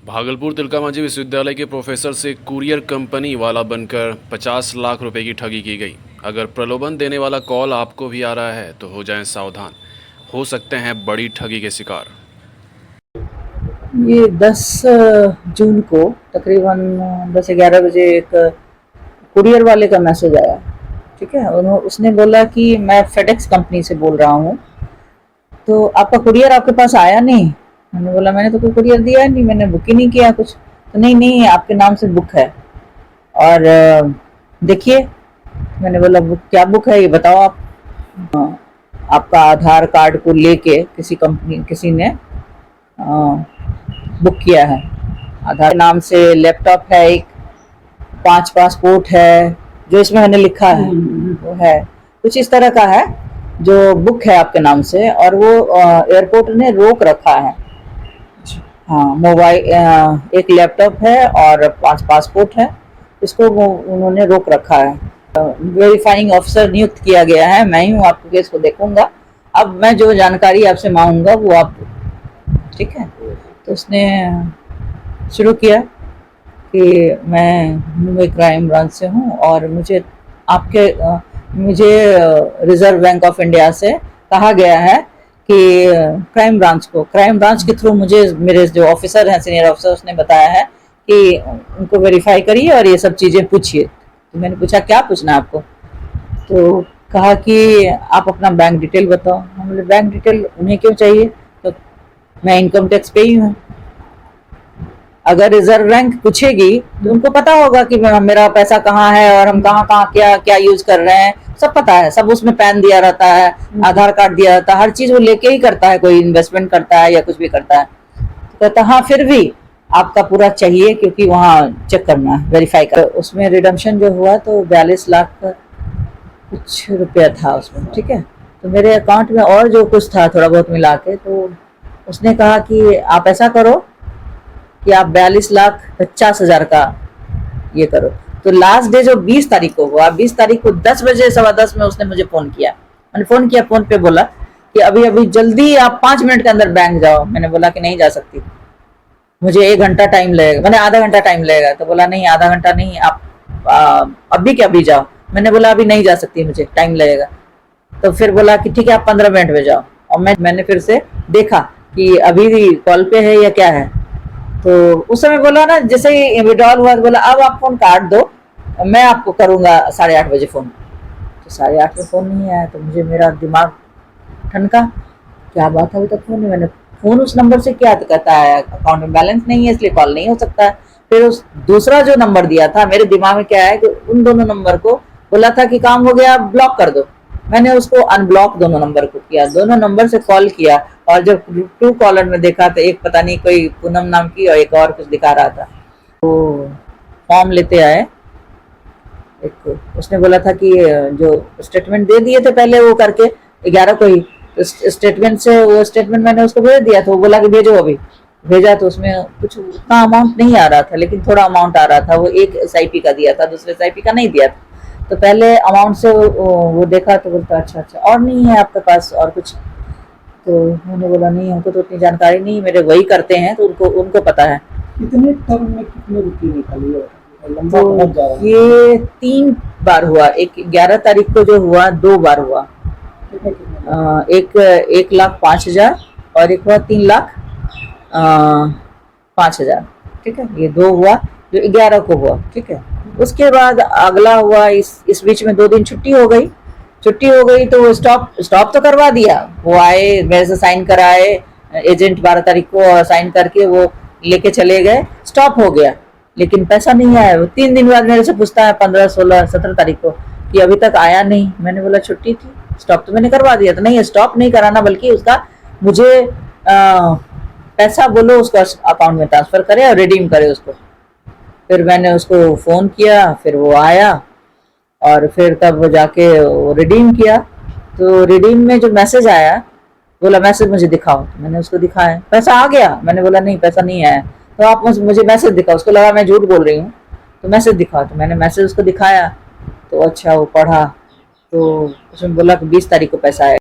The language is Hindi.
भागलपुर तिलकामांझी विश्वविद्यालय के प्रोफेसर से कुरियर कंपनी वाला बनकर 50 लाख रुपए की ठगी की गई। अगर प्रलोभन देने वाला कॉल आपको भी आ रहा है तो हो जाएं सावधान, हो सकते हैं बड़ी ठगी के शिकार। ये 10 जून को तकरीबन 10-11 बजे एक कुरियर वाले का मैसेज आया। ठीक है, उसने बोला कि मैं फेडेक्स कंपनी से बोल रहा हूँ, तो आपका कुरियर आपके पास आया नहीं। मैंने बोला मैंने तो कोई कुरियर दिया नहीं, मैंने बुक ही नहीं किया कुछ। तो नहीं नहीं, आपके नाम से बुक है और देखिए। मैंने बोला बुक, क्या बुक है ये बताओ आप। आपका आधार कार्ड को लेके किसी ने बुक किया है। आधार नाम से लैपटॉप है, एक 5 पासपोर्ट है, जो इसमें मैंने लिखा है वो है कुछ इस तरह का है जो बुक है आपके नाम से, और वो एयरपोर्ट ने रोक रखा है। हाँ, मोबाइल, एक लैपटॉप है और 5 पासपोर्ट है, इसको वो उन्होंने रोक रखा है। वेरीफाइंग ऑफिसर नियुक्त किया गया है, मैं ही हूँ, आपके केस को देखूंगा। अब मैं जो जानकारी आपसे मांगूंगा वो आप, ठीक है। तो उसने शुरू किया कि मैं मुंबई क्राइम ब्रांच से हूँ और मुझे रिजर्व बैंक ऑफ इंडिया से कहा गया है कि क्राइम ब्रांच के थ्रू मुझे मेरे जो ऑफिसर हैं, सीनियर ऑफिसर, उसने बताया है कि उनको वेरीफाई करिए और ये सब चीज़ें पूछिए। तो मैंने पूछा क्या पूछना है आपको। तो कहा कि आप अपना बैंक डिटेल बताओ। हम बोले बैंक डिटेल उन्हें क्यों चाहिए, तो मैं इनकम टैक्स पे ही हूँ। अगर रिजर्व बैंक पूछेगी तो उनको पता होगा कि मेरा पैसा कहाँ है और हम कहाँ कहाँ क्या क्या यूज कर रहे हैं, सब पता है। सब उसमें पैन दिया रहता है, आधार कार्ड दिया रहता है, हर चीज वो लेके ही करता है, कोई इन्वेस्टमेंट करता है या कुछ भी करता है। तो कहता हाँ फिर भी आपका पूरा चाहिए क्योंकि वहाँ चेक करना है, वेरीफाई कर। उसमें रिडम्पशन जो हुआ तो 42 लाख कुछ रुपया था उसमें। ठीक है, तो मेरे अकाउंट में और जो कुछ था थोड़ा बहुत मिला के, तो उसने कहा कि आप ऐसा करो कि आप 42,50,000 का ये करो। तो लास्ट डे जो 20 तारीख को हुआ, 20 तारीख को 10 बजे 10:15 में उसने मुझे फोन किया। मैंने फोन किया, फोन पे बोला कि अभी अभी जल्दी आप 5 मिनट के अंदर बैंक जाओ। मैंने बोला कि नहीं जा सकती, मुझे 1 घंटा टाइम लगेगा, मैंने आधा घंटा टाइम लगेगा। तो बोला नहीं, आधा घंटा नहीं, आप अभी के अभी जाओ। मैंने बोला अभी नहीं जा सकती, मुझे टाइम लगेगा। तो फिर बोला कि ठीक है आप 15 मिनट में जाओ। और मैंने फिर से देखा कि अभी कॉल पे है या क्या है। तो उस समय बोला ना, जैसे ही विड्रॉल हुआ तो बोला अब आप फोन काट दो, मैं आपको करूंगा 8:30 बजे फोन। तो 8:30 में फोन नहीं आया तो मुझे मेरा दिमाग ठनका, क्या बात है अभी तक फोन नहीं। मैंने फोन उस नंबर से किया तो कहता है अकाउंट में बैलेंस नहीं है इसलिए कॉल नहीं हो सकता है। फिर उस दूसरा जो नंबर दिया था, मेरे दिमाग में क्या है कि उन दोनों नंबर को बोला था कि काम हो गया ब्लॉक कर दो। मैंने उसको अनब्लॉक दोनों नंबर को किया, दोनों नंबर से कॉल किया, और जब ट्रू कॉलर में देखा तो एक पता नहीं कोई पूनम नाम की और एक और कुछ दिखा रहा था। तो फॉर्म लेते आए, एक उसने बोला था कि जो स्टेटमेंट दे दिए थे पहले वो करके 11 को ही, स्टेटमेंट से वो स्टेटमेंट मैंने उसको भेज दिया। तो वो बोला कि भेजो। अभी भेजा तो उसमें कुछ उतना अमाउंट नहीं आ रहा था, लेकिन थोड़ा अमाउंट आ रहा था। वो एक SIP का दिया था, दूसरे SIP का नहीं दिया था। तो पहले अमाउंट से वो देखा तो बोलता अच्छा अच्छा और नहीं है आपके पास और कुछ। तो मैंने बोला नहीं, हमको तो उतनी जानकारी नहीं, मेरे वही करते हैं तो उनको पता है। कितने टर्म में कितने रुपये निकाली है? लंबा तो बहुत जा रहा है। ये 3 बार हुआ, एक 11 तारीख को जो हुआ 2 बार हुआ। कितने कितने एक 1,05,000 और एक हुआ 3,05,000। ठीक है, ये 2 हुआ जो 11 को हुआ। ठीक है, उसके बाद अगला हुआ, इस बीच में 2 दिन छुट्टी हो गई। तो वो स्टॉप तो करवा दिया। वो आए, मेरे से साइन कराए एजेंट 12 तारीख को, और साइन करके वो लेके चले गए, स्टॉप हो गया। लेकिन पैसा नहीं आया। वो 3 दिन बाद मेरे से पूछता है 15, 16, 17 तारीख को कि अभी तक आया नहीं। मैंने बोला छुट्टी थी, स्टॉप तो मैंने करवा दिया था। नहीं, स्टॉप नहीं कराना, बल्कि उसका मुझे पैसा बोलो उसका अकाउंट में ट्रांसफर करे और रिडीम करे उसको। फिर मैंने उसको फोन किया, फिर वो आया और फिर तब वो जाके वो रिडीम किया। तो रिडीम में जो मैसेज आया, बोला मैसेज मुझे दिखाओ। तो मैंने उसको दिखाया, पैसा आ गया। मैंने बोला नहीं, पैसा नहीं आया। तो आप मुझे मैसेज दिखाओ। उसको लगा मैं झूठ बोल रही हूँ, तो मैसेज दिखाओ। तो मैंने मैसेज उसको दिखाया, तो अच्छा वो पढ़ा, तो उसमें बोला कि 20 तारीख को पैसा आएगा।